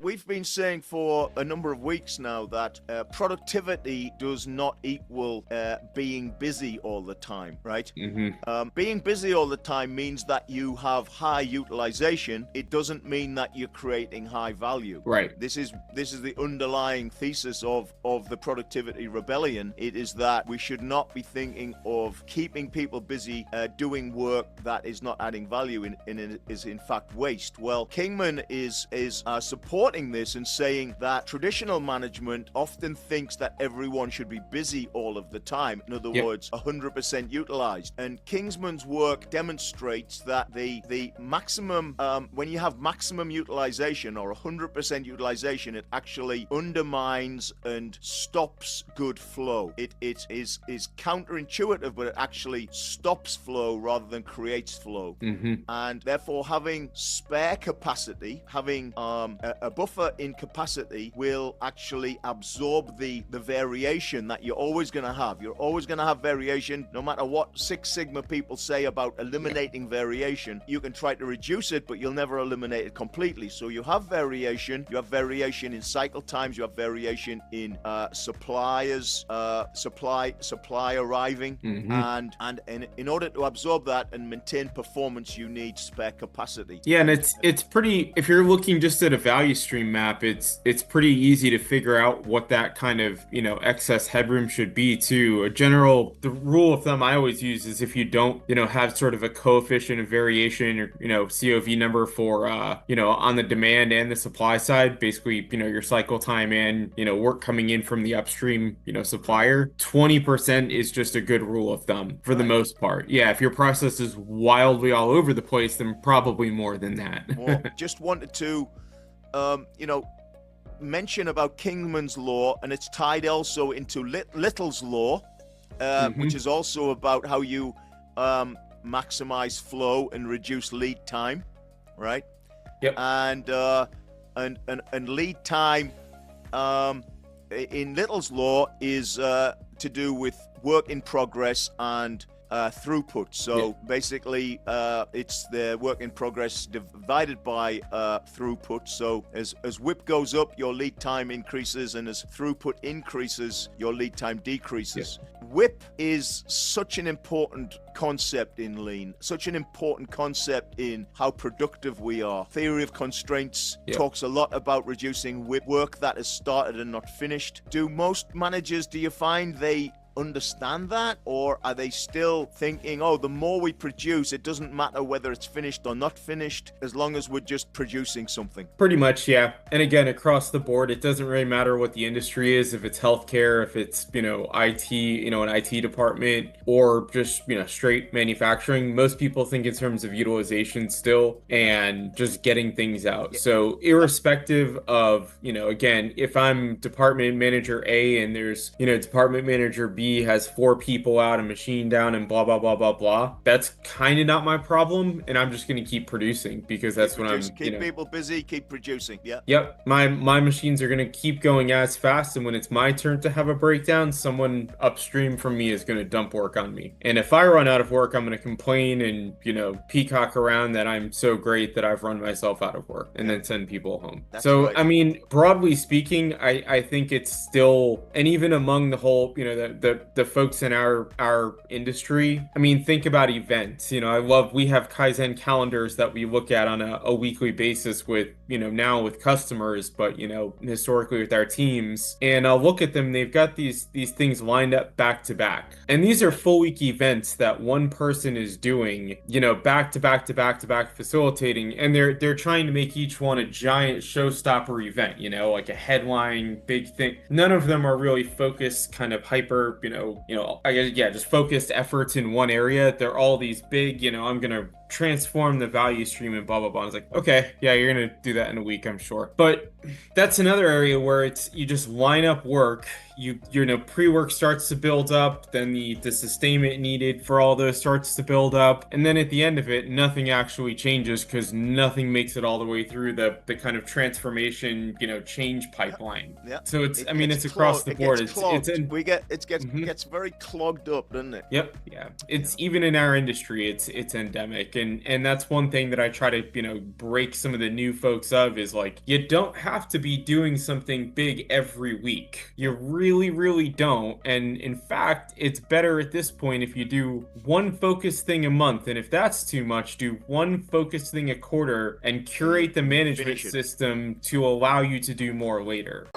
we've been saying for a number of weeks now that productivity does not equal being busy all the time, right? Being busy all the time means that you have high utilization. It doesn't mean that you're creating high value. Right. This is the underlying thesis of the productivity rebellion. It is that we should not be thinking of keeping people busy doing work that is not adding value and is in fact waste. Well, Kingman is supporting this and saying that traditional management often thinks that everyone should be busy all of the time. In other words, 100% utilized. And Kingman's work demonstrates that the maximum, when you have maximum utilization or 100% utilization, it actually undermines and stops good flow. It is counterintuitive, but it actually stops flow rather than creates flow. And therefore, having spare capacity, having a buffer in capacity will actually absorb the variation that you're always going to have. You're always going to have variation, no matter what Six Sigma people say about eliminating variation. You can try to reduce it, but you'll never eliminate it completely. So you have variation. You have variation in cycle times. You have variation in suppliers, supply arriving, and in order to absorb that and maintain performance, you need spare capacity. Yeah, and it's pretty. If you're looking just at a value stream map, it's pretty easy to figure out what that kind of excess headroom should be too. The rule of thumb I always use is if you don't have sort of a coefficient of variation or COV number for on the demand and the supply side, basically your cycle time and work coming in from the upstream supplier, 20% is just a good rule of thumb for the most part. Yeah, if your process is wildly all over the place, then probably more than that. Well, just wanted to mention about Kingman's law, and it's tied also into Little's law, which is also about how you maximize flow and reduce lead time, right? Yep. And lead time in Little's law is to do with work in progress and throughput. So basically, it's the work in progress divided by throughput. So as WIP goes up, your lead time increases, and as throughput increases, your lead time decreases. WIP is such an important concept in Lean, such an important concept in how productive we are. Theory of constraints talks a lot about reducing WIP, work that is started and not finished. Do most managers, do you find they understand that, or are they still thinking, oh, the more we produce, it doesn't matter whether it's finished or not finished, as long as we're just producing something? Pretty much, yeah. And again, across the board, it doesn't really matter what the industry is, if it's healthcare, if it's IT, an IT department, or just straight manufacturing. Most people think in terms of utilization still and just getting things out. So irrespective of again, if I'm department manager A and there's department manager B has 4 people out, a machine down, and blah blah blah blah blah, that's kind of not my problem, and I'm just going to keep producing because that's what I'm keep people busy, keep producing. Yep, my machines are going to keep going as fast, and when it's my turn to have a breakdown, someone upstream from me is going to dump work on me. And if I run out of work, I'm going to complain and peacock around that I'm so great that I've run myself out of work, and then send people home. That's right. I mean, broadly speaking, I think it's still, and even among the whole the folks in our industry, I mean, think about events. We have kaizen calendars that we look at on a weekly basis with now with customers, but historically with our teams, and I'll look at them, they've got these things lined up back to back, and these are full week events that one person is doing back to back to back to back, facilitating, and they're trying to make each one a giant showstopper event, like a headline big thing. None of them are really focused, kind of hyper I guess, just focused efforts in one area. They're all these big, I'm going to transform the value stream and blah, blah, blah. It's like, okay, yeah, you're going to do that in a week, I'm sure. But that's another area where you just line up work. Pre-work starts to build up, then the sustainment needed for all those starts to build up, and then at the end of it, nothing actually changes because nothing makes it all the way through the kind of transformation, change pipeline. Yeah. So it's across the board. It gets very clogged up, doesn't it? Yep. Yeah. It's even in our industry, it's endemic, And that's one thing that I try to, break some of the new folks of, is like, you don't have to be doing something big every week. You really, really don't. And in fact, it's better at this point if you do one focused thing a month. And if that's too much, do one focused thing a quarter and curate the management system to allow you to do more later.